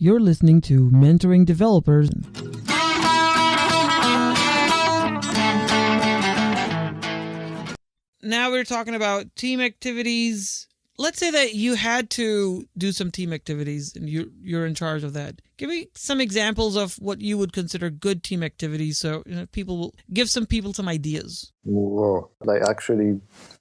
You're listening to Mentoring Developers. Now we're talking about team activities. Let's say that you had to do some team activities and you're in charge of that. Give me some examples of what you would consider good team activities so people will give some people some ideas. Whoa. Like actually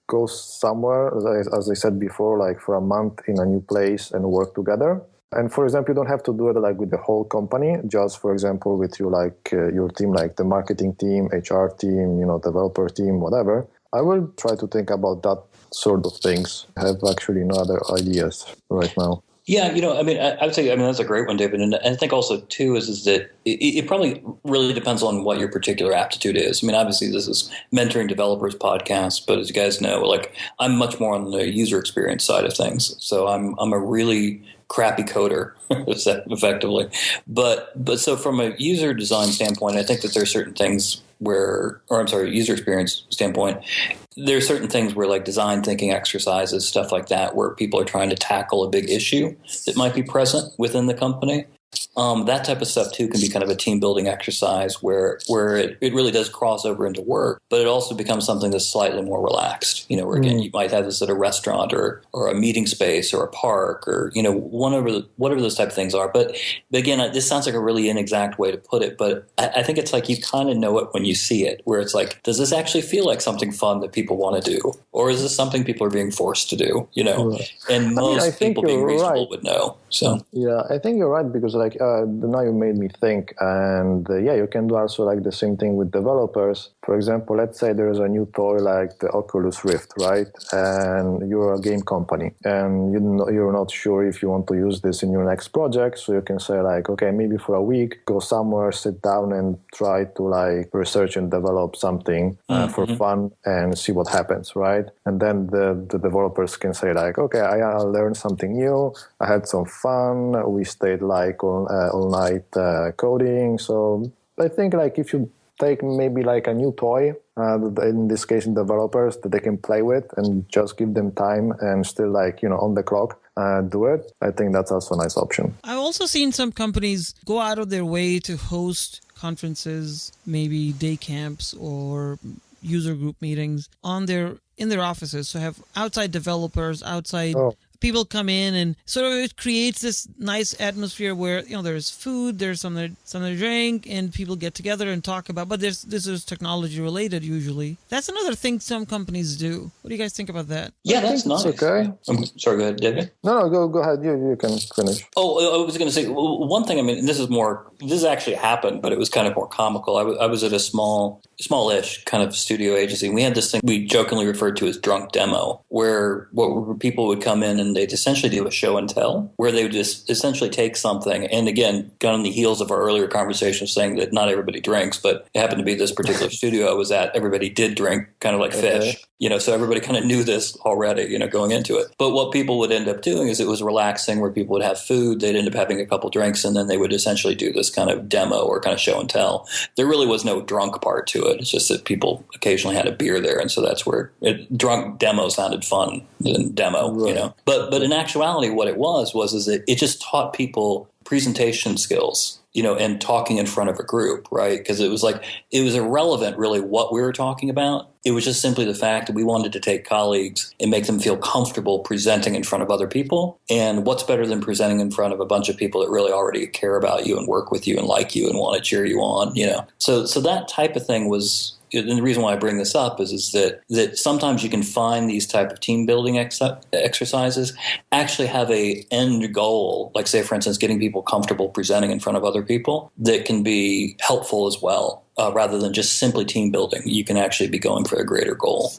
go somewhere, as I said before, like for a month in a new place and work together. And for example, you don't have to do it like with the whole company, just for example, with you, like your team, like the marketing team, HR team, developer team, whatever. I will try to think about that sort of things. I have actually no other ideas right now. Yeah, I would say, that's a great one, David. And I think also, too, is that it probably really depends on what your particular aptitude is. Obviously, this is Mentoring Developers podcast, but as you guys know, like I'm much more on the user experience side of things. So I'm a really crappy coder, effectively. But so from a user design standpoint, I think that there are certain things user experience standpoint, there are certain things where like design thinking exercises, stuff like that, where people are trying to tackle a big issue that might be present within the company. That type of stuff too can be kind of a team building exercise where it really does cross over into work, but it also becomes something that's slightly more relaxed. Where again you might have this at a restaurant or a meeting space or a park or whatever those type of things are. But again, this sounds like a really inexact way to put it, but I think it's like you kind of know it when you see it. Where it's like, does this actually feel like something fun that people want to do, or is this something people are being forced to do? Right. And most people being reasonable would know. So yeah, I think you're right because like now you made me think, and you can do also like the same thing with developers. For example, let's say there is a new toy like the Oculus Rift, right? And you're a game company, and you're not sure if you want to use this in your next project. So you can say like, okay, maybe for a week, go somewhere, sit down, and try to like research and develop something for fun and see what happens, right? And then the developers can say like, okay, I learned something new. I had some fun. We stayed like all night coding. So I think like if you take maybe like a new toy, in this case in developers, that they can play with and just give them time and still like, on the clock, do it. I think that's also a nice option. I've also seen some companies go out of their way to host conferences, maybe day camps or user group meetings in their offices. So have outside developers, people come in, and sort of it creates this nice atmosphere where there's food, there's something to drink, and people get together and talk about. But this is technology related usually. That's another thing some companies do. What do you guys think about that? Yeah, that's nice. Okay. I'm sorry, go ahead, David. No, go ahead. You can finish. Oh, I was going to say one thing. This actually happened, but it was kind of more comical. I was at a smallish kind of studio agency. We had this thing we jokingly referred to as drunk demo, where people would come in and they'd essentially do a show and tell, where they would just essentially take something. And again, got on the heels of our earlier conversation saying that not everybody drinks, but it happened to be this particular studio I was at, everybody did drink, kind of like fish. So everybody kind of knew this already, going into it. But what people would end up doing is it was relaxing, where people would have food, they'd end up having a couple drinks, and then they would essentially do this kind of demo or kind of show and tell. There really was no drunk part to it. It's just that people occasionally had a beer there, and so that's where drunk demo sounded fun than demo, right. But in actuality, what it was that it just taught people presentation skills, and talking in front of a group, right? Because it was irrelevant really what we were talking about. It was just simply the fact that we wanted to take colleagues and make them feel comfortable presenting in front of other people. And what's better than presenting in front of a bunch of people that really already care about you and work with you and like you and want to cheer you on, So that type of thing was. And the reason why I bring this up is that sometimes you can find these type of team building exercises actually have a end goal, like say, for instance, getting people comfortable presenting in front of other people, that can be helpful as well, rather than just simply team building. You can actually be going for a greater goal.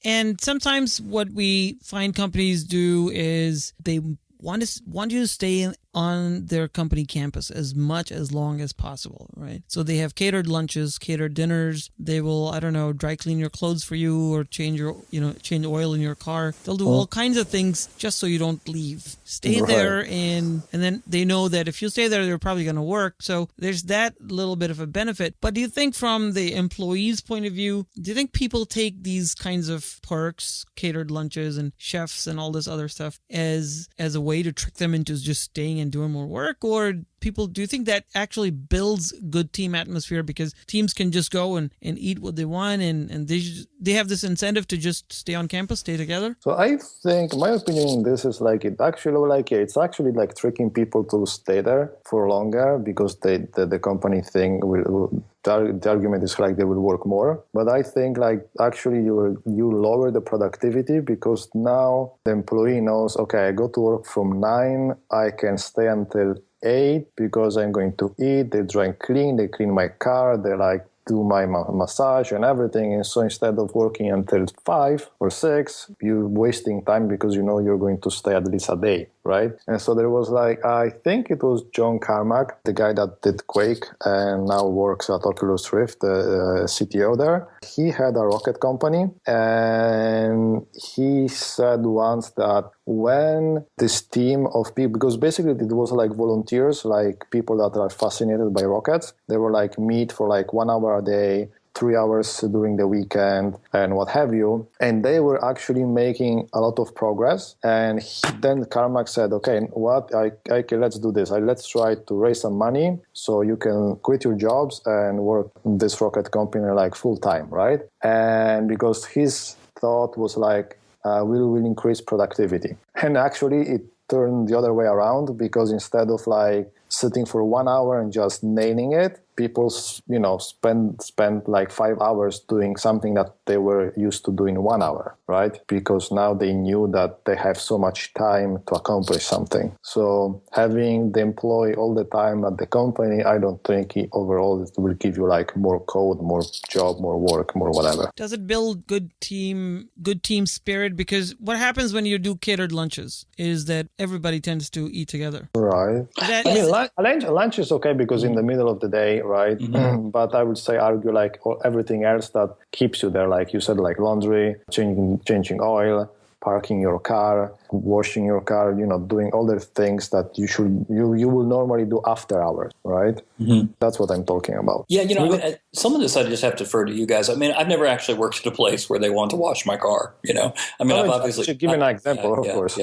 And sometimes what we find companies do is they want you to stay on their company campus as long as possible, right? So they have catered lunches, catered dinners. They will, dry clean your clothes for you or change oil in your car. They'll do all kinds of things just so you don't leave. Stay there, and then they know that if you stay there, they're probably going to work. So there's that little bit of a benefit. But do you think from the employee's point of view, do you think people take these kinds of perks, catered lunches and chefs and all this other stuff as a way to trick them into just staying and doing more work? Or do you think that actually builds good team atmosphere because teams can just go and eat what they want and they have this incentive to just stay on campus, stay together? So I think my opinion on this is like it's actually like tricking people to stay there for longer because the company thing the argument is like they will work more. But I think like actually you lower the productivity because now the employee knows, okay, I go to work from 9, I can stay until 8 because I'm going to eat, they dry clean, they clean my car, they like do my massage and everything. And so instead of working until 5 or 6, you're wasting time because you know you're going to stay at least a day, right? And so there was like, I think it was John Carmack, the guy that did Quake and now works at Oculus Rift, the CTO there. He had a rocket company and he said once that when this team of people, because basically it was like volunteers, like people that are fascinated by rockets, they were like meet for like 1 hour a day, 3 hours during the weekend and what have you. And they were actually making a lot of progress. And then Carmack said, okay, let's do this. Let's try to raise some money so you can quit your jobs and work in this rocket company like full time, right? And because his thought was like, we will increase productivity. And actually it turned the other way around because instead of like sitting for 1 hour and just nailing it, people, spend like 5 hours doing something that they were used to doing 1 hour, right? Because now they knew that they have so much time to accomplish something. So having the employee all the time at the company, I don't think overall it will give you like more code, more job, more work, more whatever. Does it build good team spirit? Because what happens when you do catered lunches is that everybody tends to eat together. Right. Lunch is okay because in the middle of the day, right? Mm-hmm. But I would say argue like everything else that keeps you there, like you said, like laundry, changing oil, parking your car, washing your car, doing all the things that you will normally do after hours, right? Mm-hmm. That's what I'm talking about. Yeah, some of this I just have to defer to you guys. I mean, I've never actually worked at a place where they want to wash my car. I've obviously should give an example, of course.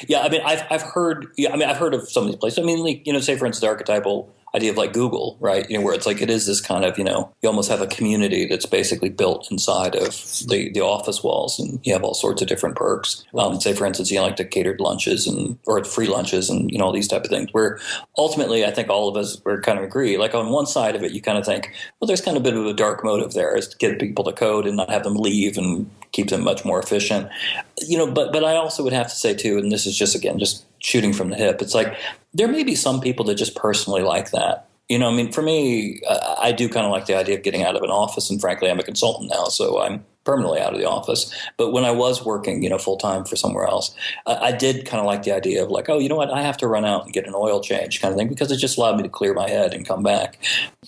Yeah. I mean, I've heard of some of these places. I mean, like, say for instance, the archetypal idea of like Google, right? Where it's like it is this kind of, you almost have a community that's basically built inside of the office walls, and you have all sorts of different perks. Say for instance, like the catered lunches or free lunches and all these type of things. Where ultimately, I think all of us are kind of agree. Like on one side of it, you kind of think, well, there's kind of a bit of a dark motive there, is to get people to code and not have them leave and keep them much more efficient. But I also would have to say too, and this is just shooting from the hip. It's like there may be some people that just personally like that. For me, I do kind of like the idea of getting out of an office. And frankly, I'm a consultant now, so I'm permanently out of the office. But when I was working, full time for somewhere else, I did kind of like the idea of like, oh, you know what? I have to run out and get an oil change kind of thing because it just allowed me to clear my head and come back.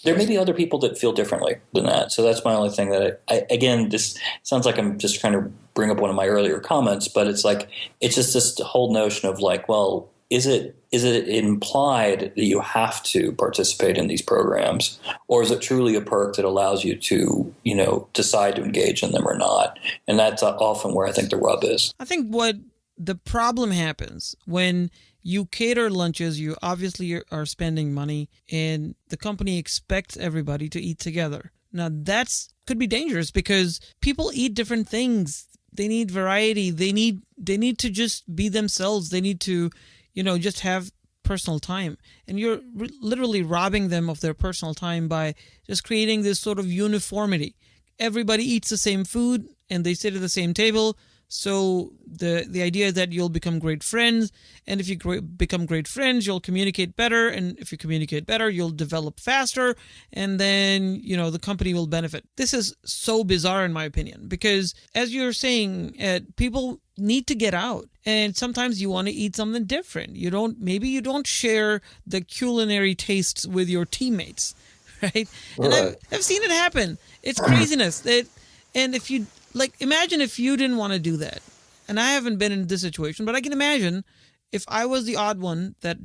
There may be other people that feel differently than that. So that's my only thing that again, this sounds like I'm just trying to bring up one of my earlier comments, but it's like, it's just this whole notion of like, well, is it implied that you have to participate in these programs, or is it truly a perk that allows you to, decide to engage in them or not? And that's often where I think the rub is. I think what the problem happens when you cater lunches, you obviously are spending money, and the company expects everybody to eat together. Now could be dangerous because people eat different things. They need variety. They need to just be themselves. They need to just have personal time. And you're literally robbing them of their personal time by just creating this sort of uniformity. Everybody eats the same food and they sit at the same table. So the idea is that you'll become great friends. And if you become great friends, you'll communicate better. And if you communicate better, you'll develop faster. And then, the company will benefit. This is so bizarre in my opinion, because as you're saying, people need to get out. And sometimes you want to eat something different. Maybe you don't share the culinary tastes with your teammates, right? And I've seen it happen. It's craziness. And if you imagine if you didn't want to do that. And I haven't been in this situation, but I can imagine if I was the odd one that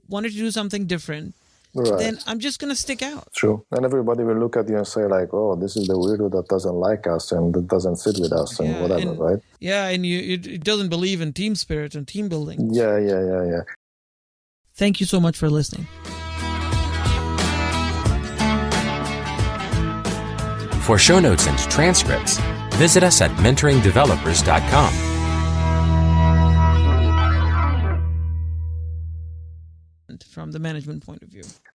wanted to do something different, then I'm just going to stick out. True. And everybody will look at you and say like, oh, this is the weirdo that doesn't like us and that doesn't sit with us and whatever, right? Yeah, and it doesn't believe in team spirit and team building. Yeah. Thank you so much for listening. For show notes and transcripts, visit us at mentoringdevelopers.com. From the management point of view.